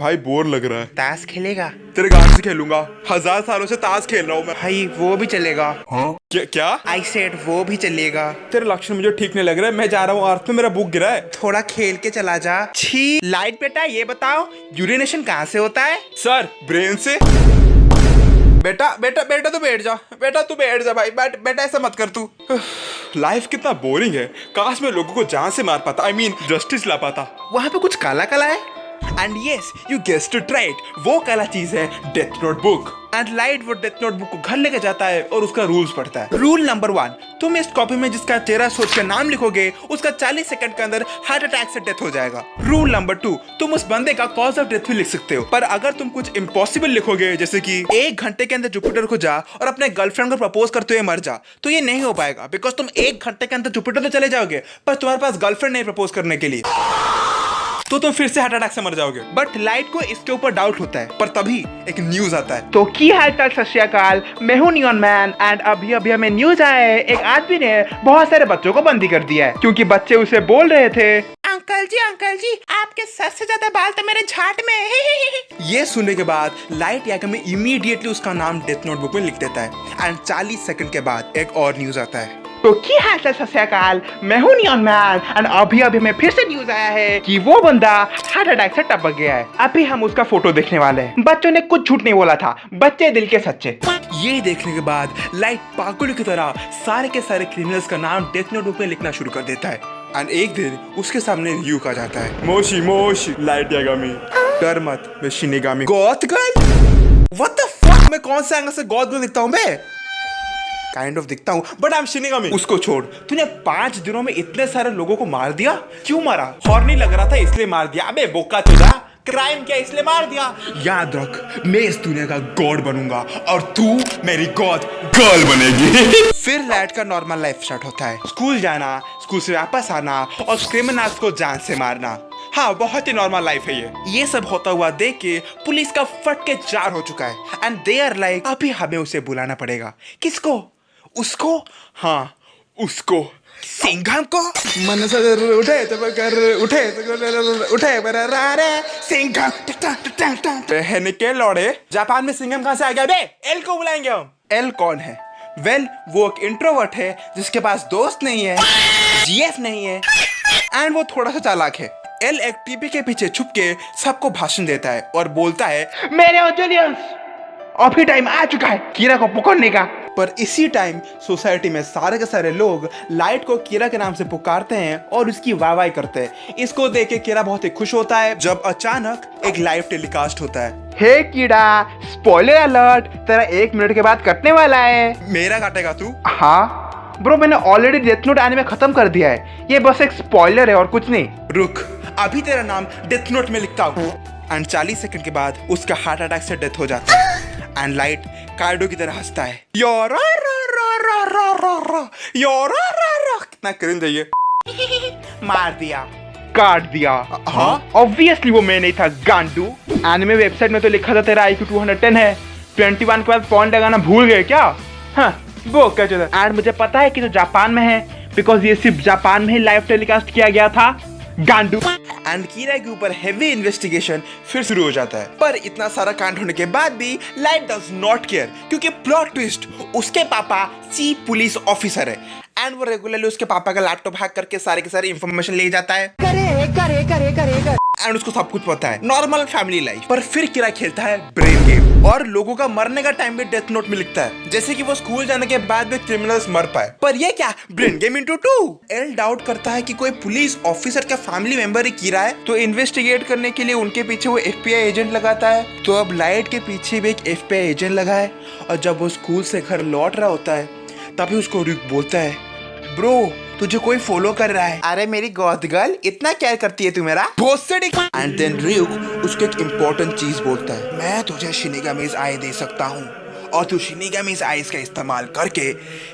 भाई बोर लग रहा है। ताश खेलेगा? तेरे गांव से खेलूंगा। 1000 सालों से ताश खेल रहा हूँ मैं। भाई वो भी चलेगा। हाँ? क्या? आई सेड वो भी चलेगा। तेरे लक्षण मुझे ठीक नहीं लग रहा है। मैं जा रहा हूँ अर्थ में, मेरा बुक गिरा है। थोड़ा खेल के चला जा। छी लाइट बेटा ये बताओ यूरिनेशन कहाँ से होता है? सर ब्रेन से। बेटा बेटा बेटा तू बैठ जा। बेटा तू बैठ जा भाई। बेटा ऐसा मत कर तू। लाइफ कितना बोरिंग है। काश मैं लोगों को जान से मार पाता। I mean जस्टिस ला पाता। वहाँ पे कुछ काला काला है। And yes you guessed it right, वो काला चीज है death note book. And light वो डेथ नोट बुक को घर लेके जाता है और उसका रूल्स पढ़ता है। रूल नंबर 1, तुम इस कॉपी में जिसका चेहरा सोच कर नाम लिखोगे उसका 40 सेकंड के अंदर हार्ट अटैक से डेथ हो जाएगा। रूल नंबर 2, तुम उस बंदे का कॉज ऑफ डेथ भी लिख सकते हो, पर अगर तुम कुछ इम्पॉसिबल लिखोगे जैसे कि 1 घंटे के अंदर जुपिटर को जा और अपने गर्लफ्रेंड को प्रपोज करते हुए मर जा, तो ये नहीं हो पाएगा बिकॉज तुम 1 घंटे के अंदर जुपिटर तो चले जाओगे पर तुम्हारे पास गर्लफ्रेंड नहीं प्रपोज करने के लिए, तो तुम फिर से हार्ट अटैक से मर जाओगे। बट लाइट को इसके ऊपर डाउट होता है, पर तभी एक न्यूज आता है। तो की हालचाल सत श्री अकाल, मैं हूं नियॉन मैन एंड अभी हमें न्यूज आया है एक आदमी ने बहुत सारे बच्चों को बंदी कर दिया है क्योंकि बच्चे उसे बोल रहे थे अंकल जी आपके सर से ज्यादा बाल तो मेरे झाट में है। ये सुनने के बाद लाइट याकमी इमीडिएटली उसका नाम डेथ नोटबुक में लिख देता है एंड 40 सेकंड के बाद एक और न्यूज आता है। तो की हालचाल सत श्री अकाल, मैं हूं नियॉन मैन एंड अभी हमें फिर से न्यूज आया है कि वो बंदा हार्ट अटैक से टपक गया है। अभी हम उसका फोटो देखने वाले हैं। बच्चों ने कुछ झूठ नहीं बोला था, बच्चे दिल के सच्चे। ये देखने के बाद लाइट पागल की तरह सारे के सारे क्रिमिनल्स का नाम डेथ नोटबुक में लिखना शुरू कर देता है एंड एक दिन उसके सामने रियूक आ जाता है। मोशी लाइट यागामी, डर मत, मैं shinigami goth girl. What the fuck, मैं कौन से एंगल से गॉथ गर्ल दिखता हूं? मैं काइंड ऑफ दिखता हूँ बट आई एम शिनिगामी। उसको छोड़, तूने 5 दिनों में इतने सारे लोगों को मार दिया। क्यों मारा? हॉर्नी लग रहा था इसलिए मार दिया। अबे बोका चुदा, क्राइम किया इसलिए मार दिया। याद रख, मैं इस दुनिया का गॉड बनूंगा और तू मेरी गॉड गर्ल बनेगी। फिर लाइट का नॉर्मल लाइफ स्टार्ट होता है। स्कूल जाना, स्कूल से वापस आना और क्रिमिनल्स को जान से मारना। हाँ, बहुत ही नॉर्मल लाइफ है ये सब होता हुआ देख के पुलिस का फट के 4 हो चुका है एंड दे आर लाइक अभी हमें उसे बुलाना पड़ेगा। किसको? उसको? हाँ उसको, सिंघम को। मन से उठे तो सिंघम बहन के लौड़े। जापान में सिंघम कहाँ से आ गया बे? एल को बुलाएंगे हम। एल कौन है? वेल वो एक इंट्रोवर्ट है जिसके पास दोस्त नहीं है, जीएफ नहीं है एंड वो थोड़ा सा चालाक है। एल एक टीवी के पीछे छुप के सबको भाषण देता है और बोलता है मेरे ऑडियंस अभी टाइम आ चुका है कीरा को पकड़ने का। पर इसी टाइम सोसाइटी में सारे के सारे लोग लाइट को कीरा के नाम से पुकारते हैं और उसकी वाहवाही करते हैं। इसको देख के कीरा बहुत ही खुश होता है जब अचानक एक लाइव टेलीकास्ट होता है। हे कीड़ा, स्पॉइलर अलर्ट, तेरा 1 मिनट के बाद कटने वाला है। मेरा काटेगा तू? हाँ ब्रो, मैंने ऑलरेडी डेथ नोट एनीमे खत्म कर दिया है, ये बस एक स्पॉइलर है और कुछ नहीं। रुक, अभी तेरा नाम डेथ नोट में लिखता हूँ। एंड 40 सेकंड के बाद उसका हार्ट अटैक से डेथ हो जाता है एंड लाइट कार्डो की तरह हंसता है। कितना क्रिंज है ये। मार दिया, काट दिया। हाँ ऑब्वियसली वो मैं नहीं था गांडू। एनिमे वेबसाइट में तो लिखा था तेरा IQ 210 है, 21 के बाद पॉइंट लगाना भूल गए क्या? हाँ वो क्या चला। एंड मुझे पता है कि तो जापान में है बिकॉज ये सिर्फ जापान में ही लाइव टेलीकास्ट किया गया था गांडू। एंड कीरा के ऊपर हेवी इन्वेस्टिगेशन फिर शुरू हो जाता है। पर इतना सारा कांड होने के बाद भी लाइट डज नॉट केयर क्योंकि प्लॉट ट्विस्ट, उसके पापा चीफ पुलिस ऑफिसर है एंड वो रेगुलरली उसके पापा का लैपटॉप हैक करके सारे के सारे इंफॉर्मेशन ले जाता है। करे एंड उसको सब कुछ पता है, नॉर्मल फैमिली लाइफ। पर फिर कीरा खेलता है ब्रेन गेम और लोगों का मरने का टाइम भी डेथ नोट में लिखता है, जैसे कि वो स्कूल जाने के बाद भी क्रिमिनल्स मर पाए। पर ये क्या, brain game into 2। L doubt करता है कि कोई पुलिस ऑफिसर का फैमिली मेंबर ही कीरा है, तो इन्वेस्टिगेट करने के लिए उनके पीछे वो FBI एजेंट लगाता है। तो अब लाइट के पीछे भी एक FBI एजेंट लगा है और जब वो स्कूल से घर लौट रहा होता है तभी उसको रिक बोलता है ब्रो तुझे कोई फॉलो कर रहा है। अरे मेरी गॉथ गर्ल, इतना केयर करती है तू मेरा? एंड देन रियुक उसको एक इम्पोर्टेंट चीज बोलता है, मैं तुझे शिनिगामीज आई दे सकता हूँ और तू शिनिगामीज आईज का इस्तेमाल करके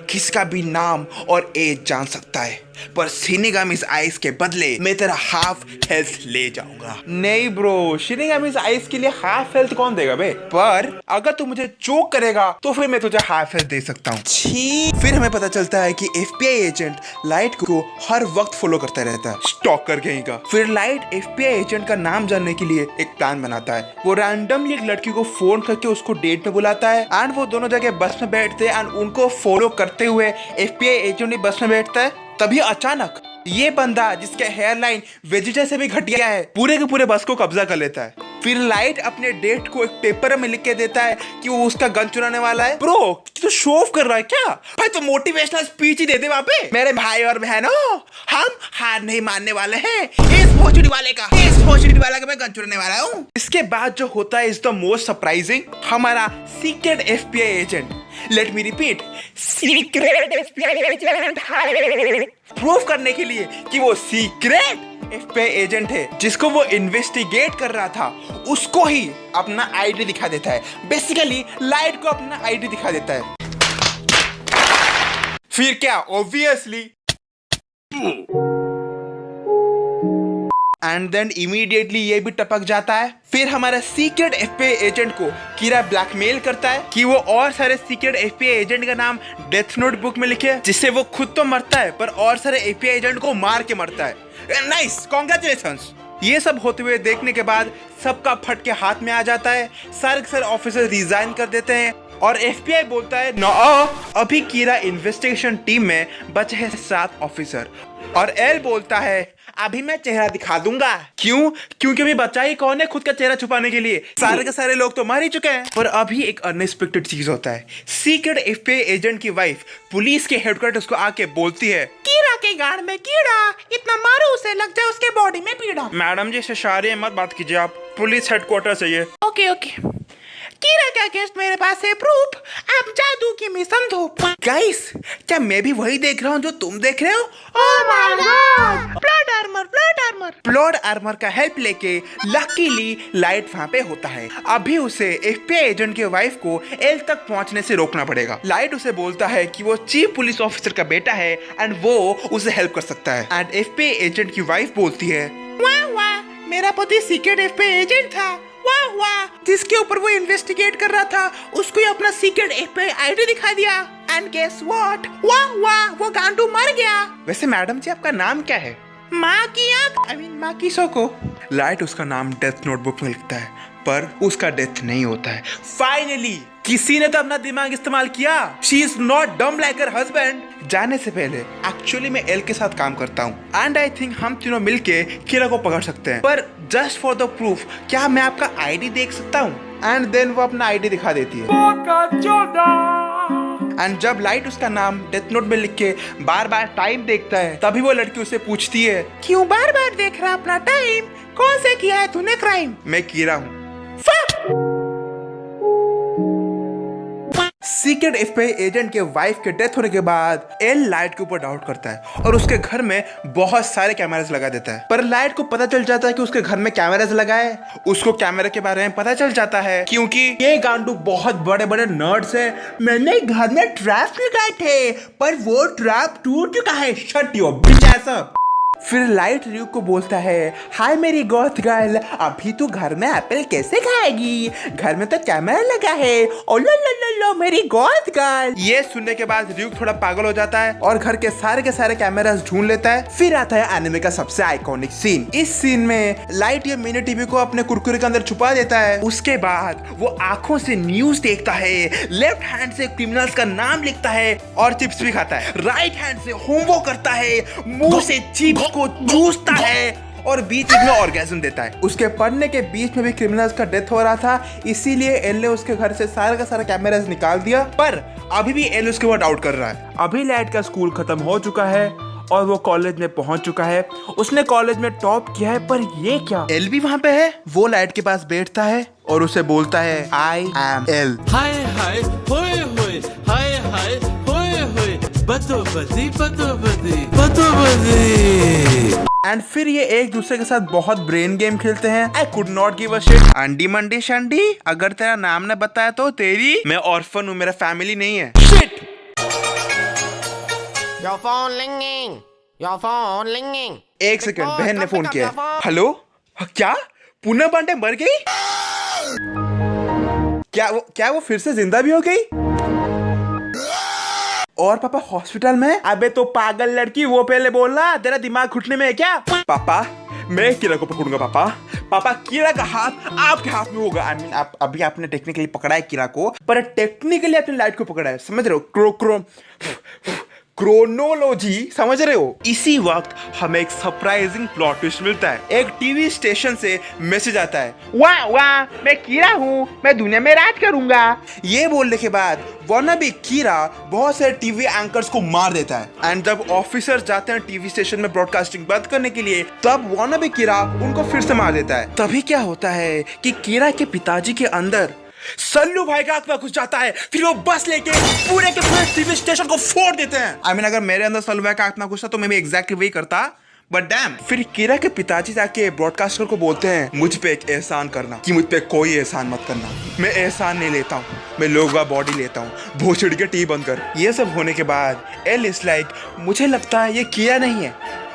किसका भी नाम और एज जान सकता है। पर शिनिगामि's आइज के बदले मैं तेरा हाफ हेल्थ ले जाऊंगा। नहीं ब्रो, शिनिगामि's आइज के लिए हाफ हेल्थ कौन देगा बे? पर अगर तू मुझे चोक करेगा तो फिर मैं तुझे हाफ हेल्थ दे सकता हूँ। छी। फिर हमें पता चलता है कि FBI एजेंट लाइट को हर वक्त फॉलो करता रहता है, स्टॉकर कहीं का। फिर लाइट FBI एजेंट का नाम जानने के लिए एक प्लान बनाता है। वो रैंडमली एक लड़की को फोन करके उसको डेट पे बुलाता है एंड वो दोनों जगह बस में बैठते हैं एंड उनको फॉलो करते हुए FBI एजेंट भी बस में बैठता है। तभी अचानक ये बंदा जिसका हेयर लाइन वेजिटा से भी घटिया है पूरे के पूरे बस को कब्जा कर लेता है। फिर लाइट अपने डेट को एक पेपर में लिख के देता है कि वो उसका गन चुराने वाला है। ब्रो तो शो ऑफ कर रहा है क्या भाई? तो मोटिवेशनल स्पीच ही दे दे वहां पे। मेरे भाई और बहनों, हम हार नहीं मानने वाले हैं। इस भोसड़ी वाले का मैं गन चुराने वाला हूँ। इसके बाद जो होता है इज द मोस्ट सरप्राइजिंग। हमारा secret FBI agent, let me repeat, secret FBI agent prove करने के लिए कि वो सीक्रेट FBI एजेंट है जिसको वो इन्वेस्टिगेट कर रहा था, उसको ही अपना आईडी दिखा देता है। बेसिकली लाइट को अपना आईडी दिखा देता है। फिर क्या, ऑब्वियसली एंड देन इमीडिएटली ये भी टपक जाता है। फिर हमारा सीक्रेट FBI एजेंट को कीरा ब्लैकमेल करता है कि वो और सारे सीक्रेट FBI एजेंट का नाम डेथ नोट बुक में लिखे, जिससे वो खुद तो मरता है पर और सारे FBI एजेंट को मार के मरता है। Nice, congratulations. ये सब होते हुए देखने के बाद सबका फट के हाथ में आ जाता है। सारे ऑफिसर रिजाइन कर देते हैं और FBI बोलता है नो, अभी कीरा इन्वेस्टिगेशन टीम में बचे हैं 7 ऑफिसर। और एल बोलता है अभी मैं चेहरा दिखा दूंगा। क्यों? क्योंकि अभी बचा ही कौन है खुद का चेहरा छुपाने के लिए? सारे के सारे लोग तो मर ही चुके हैं। पर अभी एक अनएक्सपेक्टेड चीज होता है। सीक्रेट FBI एजेंट की वाइफ पुलिस के हेडक्वार्टर्स को आके बोलती है, कीरा के गाड़ में कीड़ा, इतना मारो उसे लग जाए उसके बॉडी में पीड़ा। मैडम जी से शारी मत बात कीजिए, आप पुलिस हेडक्वार्टर से ये। ओके कीरा का अगेंस्ट मेरे पास है प्रूफ, आप जादू की मिशन दो। गाइस, क्या मैं भी वही देख रहा हूँ जो तुम देख रहे हो? Oh my God, plot armour का हेल्प लेके लकीली लाइट वहाँ पे होता है। अभी उसे FBI एजेंट के वाइफ को एल तक पहुँचने से रोकना पड़ेगा। लाइट उसे बोलता है कि वो चीफ पुलिस ऑफिसर का बेटा है एंड वो उसे हेल्प कर सकता है। एंड FBI एजेंट की वाइफ बोलती है, वाह, मेरा पति सीक्रेट FBI एजेंट था, वाह, जिसके ऊपर वो इन्वेस्टिगेट कर रहा था उसको ही अपना सीक्रेट FBI आईडी दिखा दिया। एंड गेस व्हाट, वाह, वो गांडू मर गया। वैसे मैडम जी आपका नाम क्या है? माँ की आँख, माँ की सोको। लाइट उसका नाम डेथ नोटबुक में लिखता है पर उसका डेथ नहीं होता है। फाइनली किसी ने तो अपना दिमाग इस्तेमाल किया। शी इज नॉट डम लाइक हर हस्बैंड। जाने से पहले एक्चुअली मैं एल के साथ काम करता हूँ एंड आई थिंक हम तीनों मिलके कीरा को पकड़ सकते हैं। पर जस्ट फॉर द प्रूफ क्या मैं आपका आईडी देख सकता हूँ? एंड देन वो अपना आईडी दिखा देती है। एंड जब लाइट उसका नाम डेथ नोट में लिख के बार बार टाइम देखता है तभी वो लड़की उसे पूछती है, क्यों बार बार देख रहा अपना टाइम? कौन से किया है तूने क्राइम? मैं कीरा हूँ। सीक्रेट FBI एजेंट के वाइफ के डेथ होने के बाद एल लाइट के ऊपर डाउट करता है और उसके घर में बहुत सारे कैमरास लगा देता है। पर लाइट को पता चल जाता है कि उसके घर में कैमरास लगा है। उसको कैमरे के बारे में पता चल जाता है क्योंकि ये गांडू बहुत बड़े बड़े नर्ड्स है। मैंने घर में ट्रैप लगाए थे पर वो ट्रैप टूट चुका है। शट योर बिच ऐसा। फिर लाइट र्यू को बोलता है, हाय मेरी गॉथ गर्ल, अभी तू घर में एप्पल कैसे खाएगी? घर में तो कैमरा लगा है। ओ लो मेरी गॉथ गर्ल। ये सुनने के बाद र्यू थोड़ा पागल हो जाता है और घर के सारे कैमरास ढूंढ लेता है। फिर आता है एनिमे का सबसे आइकॉनिक सीन। इस सीन में लाइट ये मिनी टीवी को अपने कुरकुरे के अंदर छुपा देता है। उसके बाद वो आंखों से न्यूज देखता है, लेफ्ट हैंड से क्रिमिनल्स का नाम लिखता है और चिप्स भी खाता है, राइट हैंड से होमवर्क करता है, मुंह से चिप्स को चूसता है और बीच में ऑर्गेज्म देता है। उसके पढ़ने के बीच में भी क्रिमिनल्स का डेथ हो रहा था, इसीलिए एल ने उसके घर से सारा का सारा कैमरास निकाल दिया। पर अभी भी एल उसके ऊपर डाउट कर रहा है। अभी लाइट का स्कूल खत्म हो चुका है और वो कॉलेज में पहुंच चुका है। उसने कॉलेज में टॉप किया है। पर ये क्या, एल भी वहाँ पे है? वो लाइट के पास बैठता है और उसे बोलता है, आई एम एल। हाय हाय होए होए, हाय हाय होए होए, बतो बदी एंड फिर ये एक दूसरे के साथ बहुत ब्रेन गेम खेलते हैं। I could not give a shit. अंडी मंडी शंडी, अगर तेरा नाम ने बताया तो तेरी। मैं ऑर्फन हूँ, मेरा फैमिली नहीं है। Shit. Your phone ringing. Your phone ringing. एक सेकंड, Because बहन ने come फोन pick up किया your phone. हेलो, क्या पूनम पांडे मर गई? क्या वो फिर से जिंदा भी हो गई? और पापा हॉस्पिटल में? अबे तो पागल लड़की, वो पहले बोलना, तेरा दिमाग घुटने में है क्या? पापा मैं कीरा को पकड़ूंगा पापा। पापा कीरा का हाथ आपके हाथ में होगा। I mean, आप अभी आपने टेक्निकली पकड़ा है कीरा को, पर टेक्निकली आपने लाइट को पकड़ा है, समझ रहे हो? क्रोनोलॉजी समझ रहे हो? इसी वक्त हमें एक सरप्राइजिंग प्लॉट ट्विस्ट मिलता है। एक टीवी स्टेशन से मैसेज आता है, वाह वाह मैं कीरा हूँ, मैं दुनिया में राज करूंगा। ये बोलने के बाद वानाबी कीरा बहुत सारे टीवी एंकर्स को मार देता है। एंड जब ऑफिसर्स जाते हैं टीवी स्टेशन में ब्रॉडकास्टिंग बंद करने के लिए, तब वानाबी कीरा उनको फिर से मार देता है। तभी क्या होता है कि कीरा के पिताजी के अंदर सल्लू भाई का आत्मा घुस जाता है। फिर वो बस लेके पूरे के पूरे टीवी स्टेशन को फोड़ देते हैं। I mean, अगर मेरे अंदर सल्लू भाई का आत्मा घुसता तो मैं भी एग्जैक्टली वही करता, बट डैम। फिर कीरा के पिताजी जाके ब्रॉडकास्टर को बोलते हैं, मुझ पे एक एहसान करना, कि मुझ पे कोई एहसान मत करना, मैं एहसान नहीं लेता हूँ, मैं लोगों का बॉडी लेता हूँ, भोसड़ी के टी बंद कर। ये सब होने के बाद एल इज लाइक, मुझे लगता है ये कीरा नहीं है,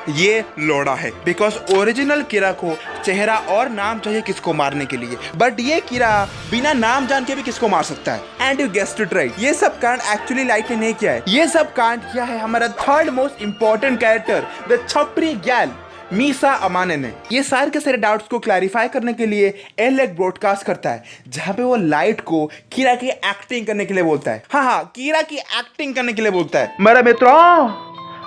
ये लोड़ा है। बिकॉज ओरिजिनल कीरा को चेहरा और नाम चाहिए किसको मारने के लिए, बट ये कीरा बिना नाम जान के भी किसको मार सकता है। And you guessed it right, ये सब कांड एक्चुअली लाइट ने नहीं किया है, ये सब कांड किया है हमारा third most important character the छपरी गैल मीसा अमाने ने। ये सारे के सारे डाउट्स को क्लैरिफाई करने के लिए एल एक ब्रॉडकास्ट करता है, जहां पे वो लाइट को कीरा की एक्टिंग करने के लिए बोलता है। हाँ, कीरा की एक्टिंग करने के लिए बोलता है। मेरे मित्रों,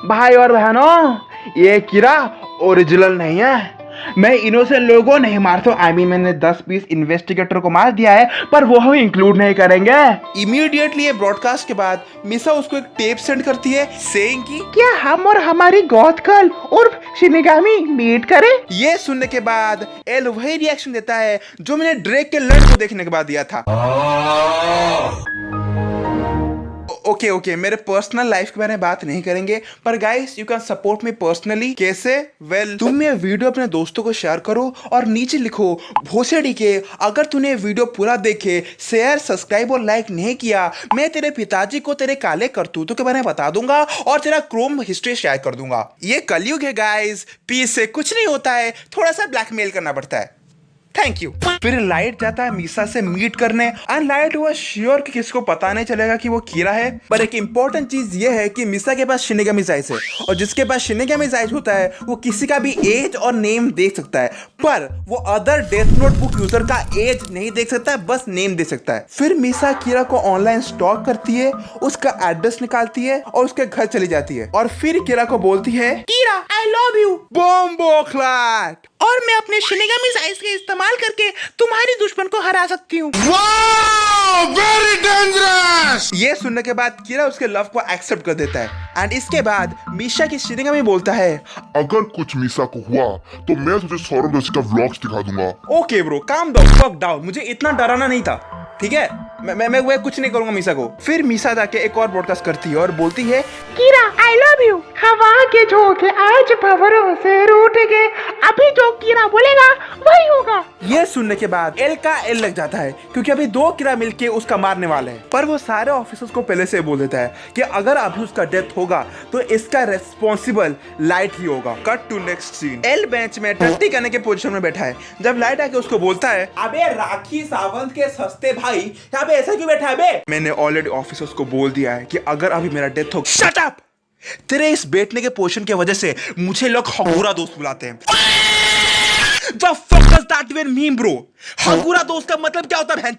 भाई और बहनों, ये कीरा ओरिजिनल नहीं है, मैं इनोसेंट लोगों नहीं मारता। I mean, मैंने 10-20 इन्वेस्टिगेटर को मार दिया है, पर वो हम इंक्लूड नहीं करेंगे। इमीडिएटली ये ब्रॉडकास्ट के बाद मिसा उसको एक टेप सेंड करती है, सेइंग कि क्या हम और हमारी गॉथ गर्ल उर्फ शिनिगामी मीट करें? ये सुनने के बाद एल वही रिएक्शन देता है जो मैंने ड्रेक के लड़ को देखने के बाद दिया था। ओके, मेरे पर्सनल लाइफ के बारे में बात नहीं करेंगे, पर guys you can support me personally. कैसे? वेल, तुम ये वीडियो अपने दोस्तों को शेयर करो और नीचे लिखो भोसड़ी के, अगर तूने वीडियो पूरा देखे, शेयर, सब्सक्राइब और लाइक नहीं किया, मैं तेरे पिताजी को तेरे काले करतूतों के बारे में बता दूंगा और तेरा क्रोम हिस्ट्री शेयर कर दूंगा। ये कलयुग है गाइस, पीस से कुछ नहीं होता है, थोड़ा सा ब्लैकमेल करना पड़ता है। Thank you. फिर लाइट जाता है मीसा से मीट करने, एंड लाइट हुआ श्योर कि किसको पता नहीं चलेगा कि वो कीरा है। पर एक इंपॉर्टेंट चीज ये है कि मीसा के पास शिनिगामी आइज है, और जिसके पास शिनिगामी आइज होता है वो किसी का भी एज और नेम देख सकता है, पर वो other death note book user का एज नहीं देख सकता है, बस नेम देख सकता है। फिर मीसा कीरा को ऑनलाइन स्टॉक करती है, उसका एड्रेस निकालती है और उसके घर चली जाती है, और फिर कीरा को बोलती है, कीरा आई लव यू बॉम्बो क्लैट, और मैं अपने शिनिगामी आइज का इस्तेमाल करके तुम्हारी दुश्मन को हरा सकती हूँ। Very dangerous. ये सुनने के बाद कीरा उसके लव को एक्सेप्ट कर देता है, एंड इसके बाद मीशा की शिनिगामी बोलता है, अगर कुछ मीसा को हुआ तो मैं तुझे सौरभ जोशी का व्लॉग्स दिखा दूंगा। ओके ब्रो, काम द फक डाउन, मुझे इतना डराना नहीं था, ठीक है? मैं कुछ नहीं करूंगा मीसा को। फिर मीसा जाके एक और ब्रॉडकास्ट करती है और बोलती है, कीरा आई लव यू, हवा के झोंके आज भंवरों से रूठ गए, अभी जो कीरा बोलेगा वही होगा। ये सुनने के बाद एल का एल लग जाता है, क्योंकि अभी 2 कीरा मिलके उसका मारने वाले हैं, पर वो सारे ऑफिसर्स को पहले से बोल देता है कि अगर अभी उसका डेथ होगा तो इसका रेस्पॉन्सिबल लाइट ही होगा। Cut to next scene. L bench में टट्टी करने के पोजीशन में बैठा है, जब लाइट आके उसको बोलता है, अबे राखी सावंत के सस्ते भाई, यहाँ पे ऐसा क्यों बैठा है बे? मैंने ऑलरेडी ऑफिसर्स को बोल दिया है कि अगर अभी मेरा डेथ हो, शट अप! तेरे इस बैठने के पोजीशन की वजह से मुझे लोग हगूरा दोस्त बुलाते हैं। The fuck does that even mean, bro? हगूरा दोस्त का मतलब क्या होता है?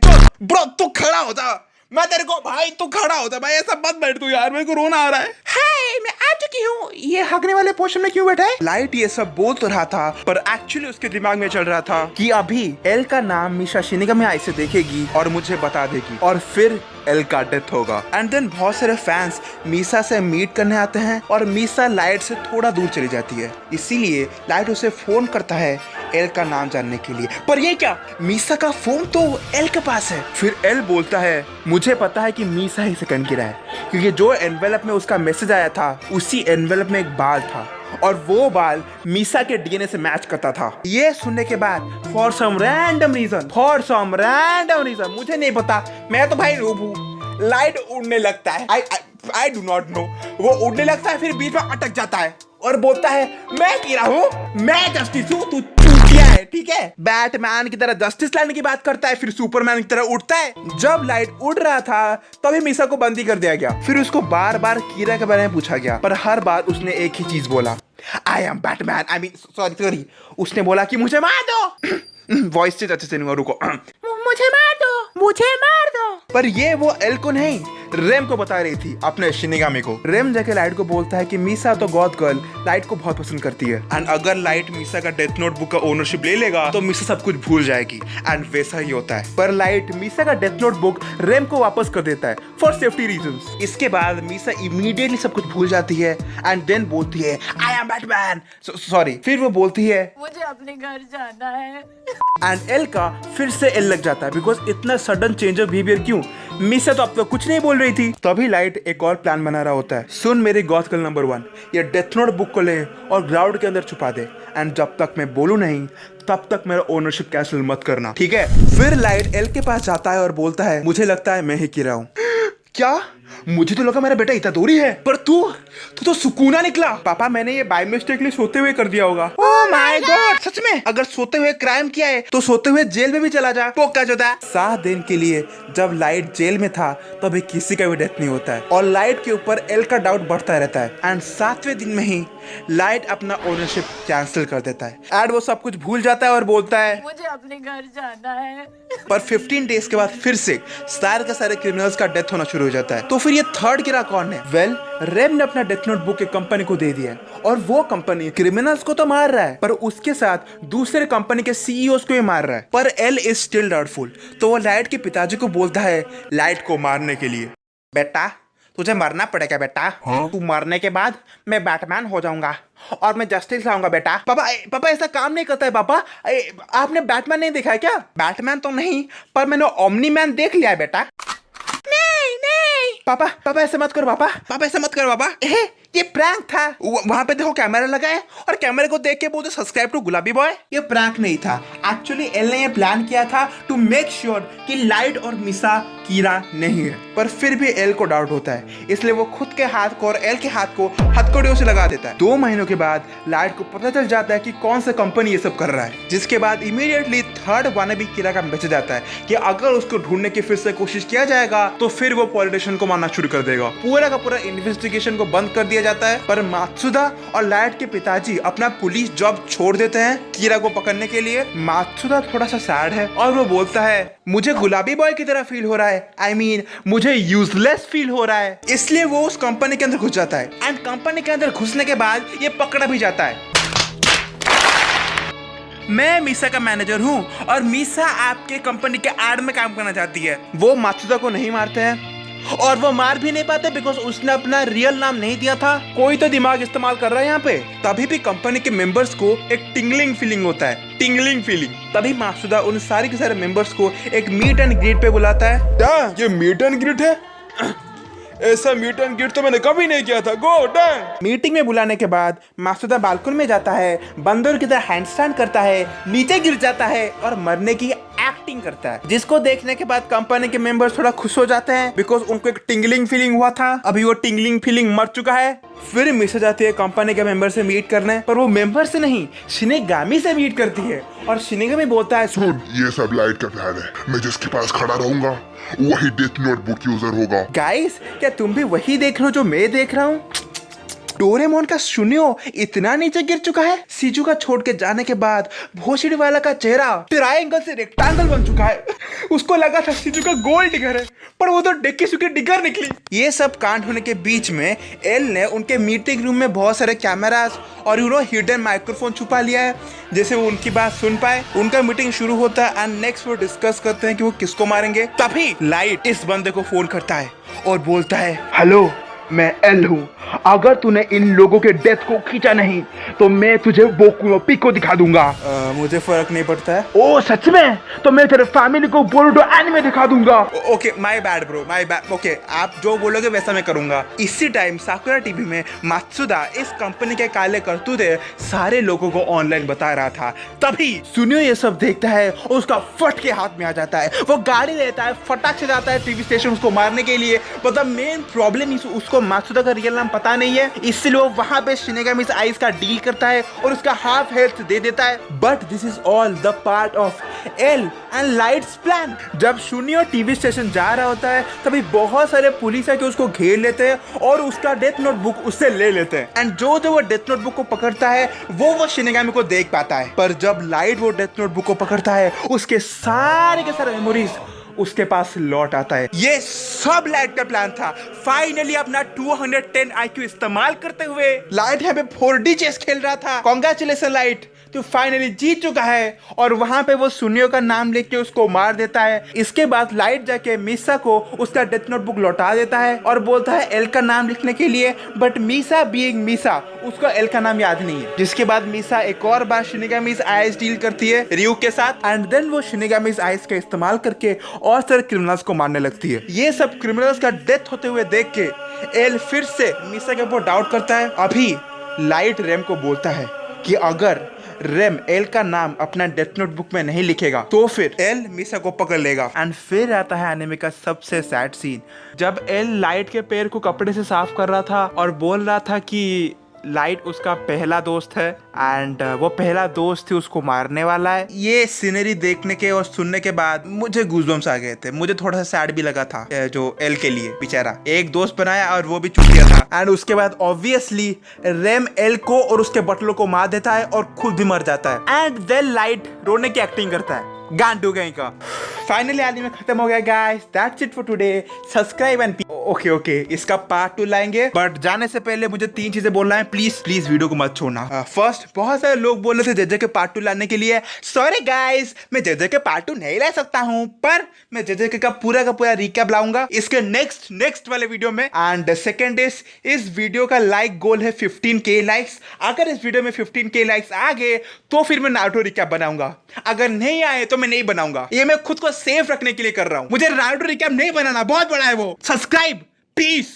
ब्रो तू खड़ा होता, मैं तेरे को, भाई तू खड़ा होता, भाई ऐसा मत बैठ तू यार, मेरे को रोना आ रहा है। हाय, मैं आ चुकी हूँ। ये हगने वाले पोर्शन में क्यों बैठा है? लाइट ये सब बोल तो रहा था, पर एक्चुअली उसके दिमाग में चल रहा था कि अभी एल का नाम मीशा शिनिगामी आइज से देखेगी और मुझे बता देगी, और फिर एल का डेथ होगा। एंड देन बहुत सारे फैंस मीसा से मीट करने आते हैं, और मीसा लाइट से थोड़ा दूर चली जाती है, इसीलिए लाइट उसे फोन करता है एल का नाम जानने के लिए। पर ये क्या, मीसा का फोन तो एल के पास है। फिर एल बोलता है, मुझे पता है कि मीसा ही सेकंड कीरा है, क्योंकि जो एनवेलप में उसका मैसेज आया था उसी एनवेलप में एक बाल था, और वो बाल मीसा के डीएनए से मैच करता था। ये सुनने के बाद फॉर सम रैंडम रीजन, मुझे नहीं पता, मैं तो भाई रूब हूँ, लाइट उड़ने लगता है। आई डू नॉट नो, वो उड़ने लगता है फिर बीच में अटक जाता है, और बोलता है मैं कीरा हूँ, मैं जस्टिस हूँ, तू चूतिया है, ठीक है। बैटमैन की तरह जस्टिस लाने की बात करता है, फिर सुपरमैन की तरह उठता है। जब लाइट उड़ रहा था तभी मीसा को बंदी कर दिया गया। फिर उसको बार बार कीरा के बारे में पूछा गया, पर हर बार उसने एक ही चीज बोला, I am Batman, I mean sorry, उसने बोला कि मुझे मार दो। वॉइस से अच्छे से नहीं, रुको, मुझे मार दो, मुझे मार दो। पर ये वो एल को नहीं, रेम को बता रही थी, अपने शिनिगामी को। रेम जाके लाइट को बोलता है कि मीसा तो गॉथ गर्ल लाइट को बहुत पसंद करती है, एंड अगर लाइट मीसा का डेथ नोट बुक का ओनरशिप ले लेगा तो मीसा सब कुछ भूल जाएगी, एंड वैसा ही होता है। पर लाइट मीसा का डेथ नोट बुक रेम को वापस कर देता है फॉर सेफ्टी रीजंस। इसके बाद मीसा इमीडिएटली सब कुछ भूल जाती है एंड देन बोलती है आई एम बैटमैन, सॉरी। फिर वो बोलती है मुझे अपने घर जाना है। एंड एल का फिर से एल लग जाता है, बिकॉज इतना सडन चेंज ऑफ बिहेवियर क्यों? मीसा तो अब तक कुछ नहीं बोल रही थी। तभी लाइट एक और प्लान बना रहा होता है, सुन मेरी गॉथ गर्ल नंबर 1, ये डेथ नोट बुक को ले और ग्राउंड के अंदर छुपा दे, एंड जब तक मैं बोलूं नहीं तब तक मेरा ओनरशिप कैंसिल मत करना, ठीक है। फिर लाइट एल के पास जाता है और बोलता है मुझे लगता है मैं ही गिरा हूं। क्या? मुझे तो लगा मेरा बेटा इतादोरी है, पर तू तो सुकूना निकला। पापा मैंने ये बाय मिस्टेकली सोते हुए कर दिया होगा। ओह माय गॉड, सच में? अगर सोते हुए क्राइम किया है तो सोते हुए जेल में भी चला जा, पोका जोता। 7 दिन के लिए जब लाइट जेल में था तभी किसी का भी डेथ नहीं होता है, और लाइट के ऊपर एल का डाउट बढ़ता रहता है, एंड 7वें दिन में ही लाइट अपना ओनरशिप कैंसिल कर देता है, एंड वो सब कुछ भूल जाता है और बोलता है मुझे अपने घर जाना है। पर 15 डेज के बाद फिर से सारे के सारे क्रिमिनल्स का डेथ होना शुरू हो जाता है। तो फिर ये थर्ड गिरा कौन है? वेल, रेम ने अपना डेथ नोट बुक एक कंपनी को दे दिया है, और वो कंपनी क्रिमिनल्स को तो मार रहा है पर उसके साथ दूसरे कंपनी के सीईओस को भी मार रहा है। पर एल इज स्टिल डाउटफुल, तो वो लाइट के पिताजी को बोलता है लाइट को मारने के लिए। बेटा तुझे मरना पड़ेगा बेटा, तू मरने के बाद मैं बैटमैन हो जाऊंगा और मैं जस्टिस लाऊंगा बेटा। पापा ऐसा काम नहीं करता है पापा, आपने बैटमैन नहीं देखा है क्या? बैटमैन तो नहीं, पर मैंने ओमनी मैन देख लिया है बेटा। नहीं पापा ऐसा मत करो पापा ऐसा मत करो पापा, ये प्रैंक था। वहां पे देखो कैमरा लगा है, और कैमरे को देख के बोलते सब्सक्राइब टू गुलाबी बॉय। ये प्रैंक नहीं था, एक्चुअली एल ने ये प्लान किया था टू मेक श्योर कि लाइट और मिसा कीरा नहीं है। पर फिर भी एल को डाउट होता है, इसलिए वो खुद के हाथ को और एल के हाथ को हथकड़ियों से लगा देता है। 2 महीनों के बाद लाइट को पता चल जाता है कि कौन सा कंपनी ये सब कर रहा है, जिसके बाद इमीडिएटली थर्ड वानाबी कीरा का मैसेज आता है कि अगर उसको ढूंढने की फिर से कोशिश किया जाएगा तो फिर वो पॉलिटिशियन को मारना शुरू कर देगा। पूरा का पूरा इन्वेस्टिगेशन को बंद कर दिया जाता है। पर मात्सुदा और लाइट के पिताजी अपना पुलिस जॉब छोड़ देते हैं कीरा को पकड़ने के लिए। मात्सुदा थोड़ा सा सैड है और वो बोलता है मुझे गुलाबी बॉय की तरह फील हो रहा है, आई मीन मुझे यूजलेस फील हो रहा है। इसलिए वो उस कंपनी के अंदर घुस जाता है, एंड कंपनी के अंदर घुसने के बाद ये पकड़ा भी जाता है। मैं मीसा का मैनेजर हूँ और मीसा आपके कंपनी के एड में काम करना चाहती है। वो मात्सुदा को नहीं मारते हैं, और वो मार भी नहीं पाते बिकॉज उसने अपना रियल नाम नहीं दिया था। कोई तो दिमाग इस्तेमाल कर रहा है यहाँ पे। तभी भी कंपनी के मेंबर्स को एक टिंगलिंग फीलिंग होता है, टिंगलिंग फीलिंग। तभी मात्सुदा उन सारे के सारे मेंबर्स को एक मीट एंड ग्रीट पे बुलाता है। क्या ये मीट एंड ग्रीट है? ऐसा मीट एंड ग्रीट तो मैंने कभी नहीं किया था। गो डन। मीटिंग में बुलाने के बाद मात्सुदा बालकनी में जाता है, बंदर की तरह हैंडस्टैंड करता है, नीचे गिर जाता है और मरने की एक्टिंग करता है, जिसको देखने के बाद कंपनी के मेंबर्स थोड़ा खुश हो जाते हैं बिकॉज उनको एक टिंगलिंग फीलिंग हुआ था। अभी वो टिंगलिंग फीलिंग मर चुका है। फिर मिसा जाती है कंपनी के मेंबर से मीट करने, पर वो मेंबर से नहीं शिनिगामी से मीट करती है, और शिनिगामी बोलता है सुन, ये सब लाइट का प्लान है। मैं जिसके पास खड़ा रहूंगा वही डेथ नोटबुक यूजर होगा। गाइस, क्या तुम भी वही देख रहे हो जो मैं देख रहा हूँ? डोरेमोन का सुनियो इतना नीचे गिर चुका है। शिजुका छोड़ के जाने के बाद भोसड़ी वाला का चेहरा ट्रायंगल से रेक्टेंगल बन चुका है। उसको लगा था शिजुका गोल डिगर है, पर वो तो डेक्की सुकी डिगर निकली। ये सब कांड होने के बीच में एल ने उनके मीटिंग रूम में बहुत सारे कैमरास और हिडन माइक्रोफोन छुपा लिया है, जैसे वो उनकी बात सुन पाए। उनका मीटिंग शुरू होता है एंड नेक्स्ट वो डिस्कस करते हैं कि वो किसको मारेंगे। तभी लाइट इस बंदे को फोन करता है और बोलता है हेलो, मैं एल हूँ। अगर तूने इन लोगों के डेथ को खींचा नहीं तो मैं तुझे बोकु नो पिको दिखा दूंगा। मुझे फर्क नहीं पड़ता है। ओ सच में? तो मैं तेरे फैमिली को बोरुटो एनिमे दिखा दूंगा। Okay, my bad bro, my bad. Okay, आप जो बोलोगे वैसा मैं करूंगा। इसी टाइम साकुरा टीवी में मात्सुदा इस कंपनी के काले करतूते सारे लोगों को ऑनलाइन बता रहा था। तभी सुनियो ये सब देखता है और उसका फट के हाथ में आ जाता है। वो गाड़ी लेता है, फटाक से जाता है टीवी स्टेशन उसको मारने के लिए। मतलब मेन प्रॉब्लम उसको मात्सुदा का रियल नाम पता नहीं है, इसलिए वो वहां पे शिनेगामी आइस का डील करता है और उसका हाफ हेल्थ दे देता है। But this is all the part of L and lights plan. जब शून्य टीवी स्टेशन जा रहा होता है तभी बहुत सारे पुलिस है कि उसको घेर लेते हैं और उसका डेथ नोटबुक उससे ले लेते हैं। एंड जो वो डेथ नोटबुक को पकड़ता है वो शिनेगामी को देख पाता है। पर जब लाइट वो डेथ नोटबुक को पकड़ता है उसके सारे के सारे मेमोरीज उसके पास लौट आता है। ये सब लाइट का प्लान था। फाइनली अपना 210 IQ इस्तेमाल करते हुए लाइट यहाँ पे 4D चेस खेल रहा था। कांग्रेचुलेशन लाइट, तू फाइनली जीत चुका है। और वहां पे वो सुनियो का नाम लेके उसको मार देता है। इसके बाद लाइट जाके मीसा को उसका डेथ नोटबुक लौटा देता है और बोलता है एल का नाम लिखने के लिए, बट मीसा बीइंग मीसा उसको एल का नाम याद नहीं है। जिसके बाद मीसा एक और बार शिनेगामी आइस डील करती है रियू के साथ एंड देन वो शिनेगामी आइस का इस्तेमाल करके और सारे क्रिमिनल्स को मारने लगती है। ये सब क्रिमिनल्स का डेथ होते हुए देख के एल फिर से मीसा के ऊपर डाउट करता है। अभी लाइट रेम को बोलता है कि अगर रेम एल का नाम अपना डेथ नोटबुक में नहीं लिखेगा तो फिर एल मीसा को पकड़ लेगा। एंड फिर आता है एनिमे का सबसे सैड सीन, जब एल लाइट के पैर को कपड़े से साफ कर रहा था और बोल रहा था कि लाइट उसका पहला दोस्त है एंड वो पहला दोस्त थी उसको मारने वाला है। ये सीनरी देखने के और सुनने के बाद मुझे गूज़बम्स आ गए थे। मुझे थोड़ा सा सैड भी लगा था जो एल के लिए, बेचारा एक दोस्त बनाया और वो भी छूट गया था। एंड उसके बाद ऑब्वियसली रेम एल को और उसके बटलों को मार देता है और खुद भी मर जाता है। एंड देन लाइट रोने की एक्टिंग करता है। गांडू गई का। फाइनली एनीमे खत्म हो गया guys. That's it for today. Subscribe and okay इसका पार्ट 2 लाएंगे, बट जाने से पहले मुझे 3 चीजें बोलना है। प्लीज वीडियो को मत छोड़ना। फर्स्ट, बहुत सारे लोग बोल रहे थे जेजे के पार्ट 2 लाने के लिए। सॉरी गाइस, मैं जेजे के पार्ट 2 नहीं ला सकता हूं, पर मैं जेजे का पूरा रिकैप लाऊंगा इसके नेक्स्ट वाले वीडियो में। एंड सेकंड इस वीडियो का लाइक गोल है 15K लाइक्स। अगर इस वीडियो में 15K लाइक्स आ गए तो फिर मैं नारुतो रिकैप बनाऊंगा। अगर नहीं आए तो मैं नहीं बनाऊंगा। ये मैं खुद को सेफ रखने के लिए कर रहा हूं। मुझे नारुतो रिकैप नहीं बनाना, बहुत बड़ा है वो। Subscribe, piece.